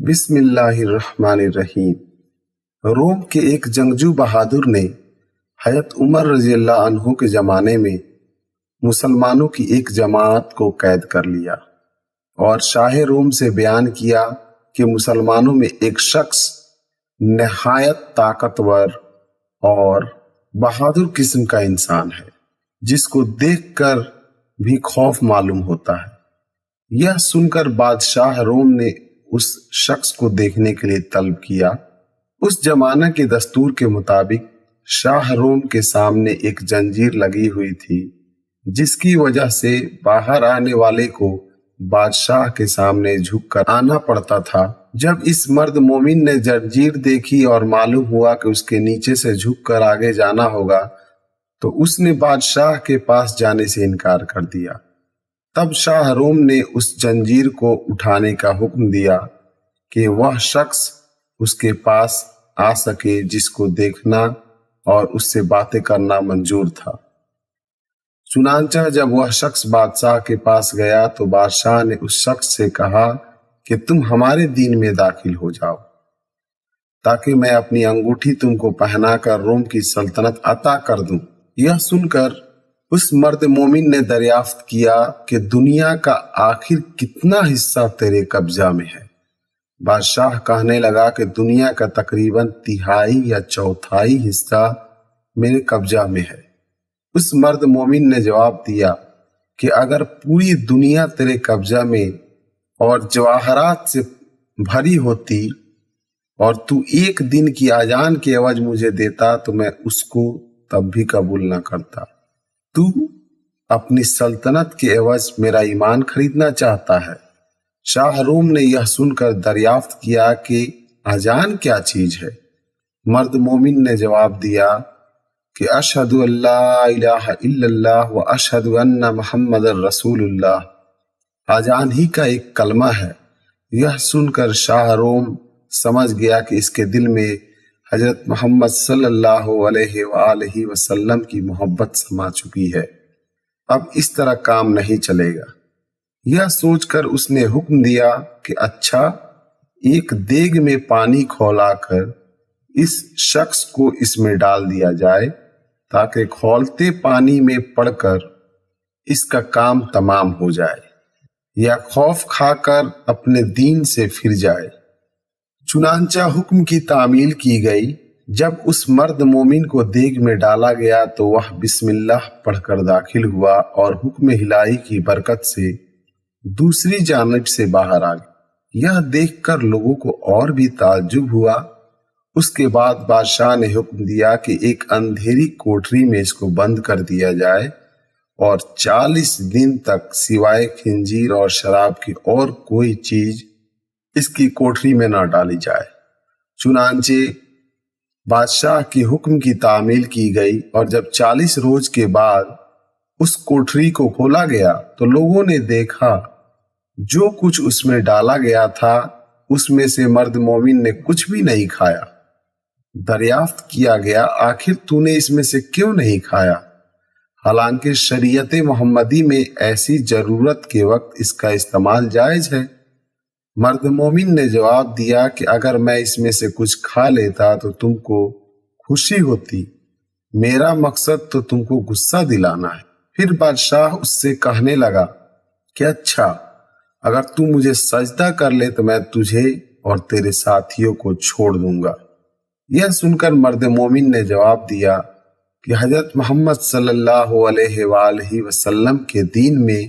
بسم اللہ الرحمن الرحیم۔ روم کے ایک جنگجو بہادر نے حضرت عمر رضی اللہ عنہ کے زمانے میں مسلمانوں کی ایک جماعت کو قید کر لیا اور شاہ روم سے بیان کیا کہ مسلمانوں میں ایک شخص نہایت طاقتور اور بہادر قسم کا انسان ہے جس کو دیکھ کر بھی خوف معلوم ہوتا ہے۔ یہ سن کر بادشاہ روم نے اس شخص کو دیکھنے کے لیے طلب کیا۔ اس زمانہ کے دستور کے مطابق شاہ روم کے سامنے ایک زنجیر لگی ہوئی تھی جس کی وجہ سے باہر آنے والے کو بادشاہ کے سامنے جھک کر آنا پڑتا تھا۔ جب اس مرد مومن نے زنجیر دیکھی اور معلوم ہوا کہ اس کے نیچے سے جھک کر آگے جانا ہوگا تو اس نے بادشاہ کے پاس جانے سے انکار کر دیا۔ تب شاہ روم نے اس زنجیر کو اٹھانے کا حکم دیا کہ وہ شخص اس کے پاس آ سکے جس کو دیکھنا اور اس سے باتیں کرنا منظور تھا۔ چنانچہ جب وہ شخص بادشاہ کے پاس گیا تو بادشاہ نے اس شخص سے کہا کہ تم ہمارے دین میں داخل ہو جاؤ تاکہ میں اپنی انگوٹھی تم کو پہنا کر روم کی سلطنت عطا کر دوں۔ یہ سن کر اس مرد مومن نے دریافت کیا کہ دنیا کا آخر کتنا حصہ تیرے قبضہ میں ہے؟ بادشاہ کہنے لگا کہ دنیا کا تقریباً تہائی یا چوتھائی حصہ میرے قبضہ میں ہے۔ اس مرد مومن نے جواب دیا کہ اگر پوری دنیا تیرے قبضہ میں اور جواہرات سے بھری ہوتی اور تو ایک دن کی اذان کے عوض مجھے دیتا تو میں اس کو تب بھی قبول نہ کرتا۔ تو اپنی سلطنت کے عوض میرا ایمان خریدنا چاہتا ہے۔ شاہ روم نے یہ سن کر دریافت کیا کہ اذان کیا چیز ہے؟ مرد مومن نے جواب دیا کہ اشہد ان لا الہ الا اللہ و اشہد ان محمد رسول اللہ۔ اذان ہی کا ایک کلمہ ہے۔ یہ سن کر شاہ روم سمجھ گیا کہ اس کے دل میں حضرت محمد صلی اللہ علیہ وآلہ وسلم کی محبت سما چکی ہے، اب اس طرح کام نہیں چلے گا۔ یہ سوچ کر اس نے حکم دیا کہ اچھا، ایک دیگ میں پانی کھولا کر اس شخص کو اس میں ڈال دیا جائے تاکہ کھولتے پانی میں پڑ کر اس کا کام تمام ہو جائے یا خوف کھا کر اپنے دین سے پھر جائے۔ چنانچہ حکم کی تعمیل کی گئی۔ جب اس مرد مومن کو دیگ میں ڈالا گیا تو وہ بسم اللہ پڑھ کر داخل ہوا اور حکم الہی کی برکت سے دوسری جانب سے باہر آ گیا۔ یہ دیکھ کر لوگوں کو اور بھی تعجب ہوا۔ اس کے بعد بادشاہ نے حکم دیا کہ ایک اندھیری کوٹری میں اس کو بند کر دیا جائے اور 40 دن تک سوائے خنزیر اور شراب کی اور کوئی چیز اس کی کوٹری میں نہ ڈالی جائے۔ چنانچہ بادشاہ کے حکم کی تعمیل کی گئی اور جب 40 روز کے بعد اس کوٹری کو کھولا گیا تو لوگوں نے دیکھا جو کچھ اس میں ڈالا گیا تھا اس میں سے مرد مومن نے کچھ بھی نہیں کھایا۔ دریافت کیا گیا آخر تو نے اس میں سے کیوں نہیں کھایا؟ حالانکہ شریعت محمدی میں ایسی ضرورت کے وقت اس کا استعمال جائز ہے۔ مرد مومن نے جواب دیا کہ اگر میں اس میں سے کچھ کھا لیتا تو تم کو خوشی ہوتی، میرا مقصد تو تم کو غصہ دلانا ہے۔ پھر بادشاہ اس سے کہنے لگا کہ اچھا، اگر تو مجھے سجدہ کر لے تو میں تجھے اور تیرے ساتھیوں کو چھوڑ دوں گا۔ یہ سن کر مرد مومن نے جواب دیا کہ حضرت محمد صلی اللہ علیہ وآلہ وسلم کے دین میں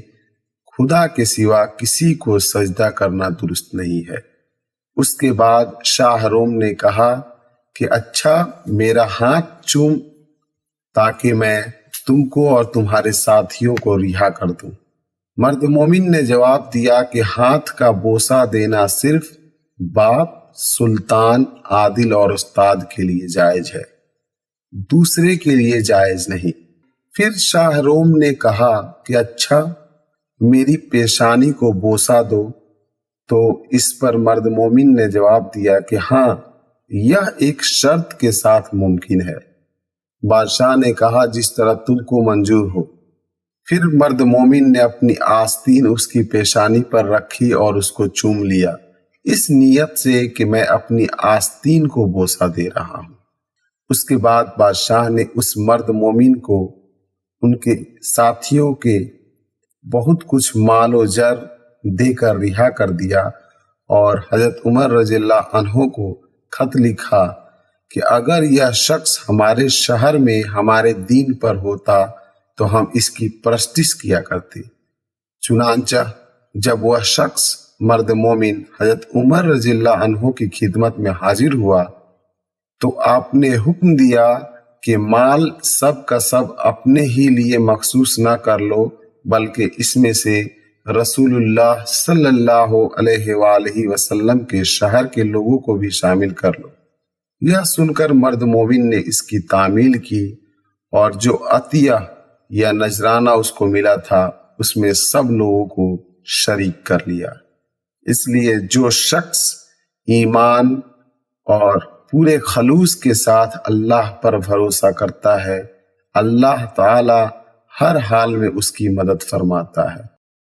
خدا کے سوا کسی کو سجدہ کرنا درست نہیں ہے۔ اس کے بعد شاہ روم نے کہا کہ اچھا، میرا ہاتھ چوم تاکہ میں تم کو اور تمہارے ساتھیوں کو رہا کر دوں۔ مرد مومن نے جواب دیا کہ ہاتھ کا بوسہ دینا صرف باپ، سلطان، عادل اور استاد کے لیے جائز ہے، دوسرے کے لیے جائز نہیں۔ پھر شاہ روم نے کہا کہ اچھا، میری پیشانی کو بوسہ دو۔ تو اس پر مرد مومن نے جواب دیا کہ ہاں، یہ ایک شرط کے ساتھ ممکن ہے۔ بادشاہ نے کہا جس طرح تم کو منظور ہو۔ پھر مرد مومن نے اپنی آستین اس کی پیشانی پر رکھی اور اس کو چوم لیا۔ اس نیت سے کہ میں اپنی آستین کو بوسہ دے رہا ہوں۔ اس کے بعد بادشاہ نے اس مرد مومن کو ان کے ساتھیوں کے بہت کچھ مال و زر دے کر رہا کر دیا، اور حضرت عمر رضی اللہ عنہ کو خط لکھا کہ اگر یہ شخص ہمارے شہر میں ہمارے دین پر ہوتا تو ہم اس کی پرستش کیا کرتے۔ چنانچہ جب وہ شخص مرد مومن حضرت عمر رضی اللہ عنہ کی خدمت میں حاضر ہوا تو آپ نے حکم دیا کہ مال سب کا سب اپنے ہی لیے مخصوص نہ کر لو، بلکہ اس میں سے رسول اللہ صلی اللہ علیہ وآلہ وسلم کے شہر کے لوگوں کو بھی شامل کر لو۔ یہ سن کر مرد مومن نے اس کی تعمیل کی، اور جو عطیہ یا نذرانہ اس کو ملا تھا اس میں سب لوگوں کو شریک کر لیا۔ اس لیے جو شخص ایمان اور پورے خلوص کے ساتھ اللہ پر بھروسہ کرتا ہے، اللہ تعالی ہر حال میں اس کی مدد فرماتا ہے۔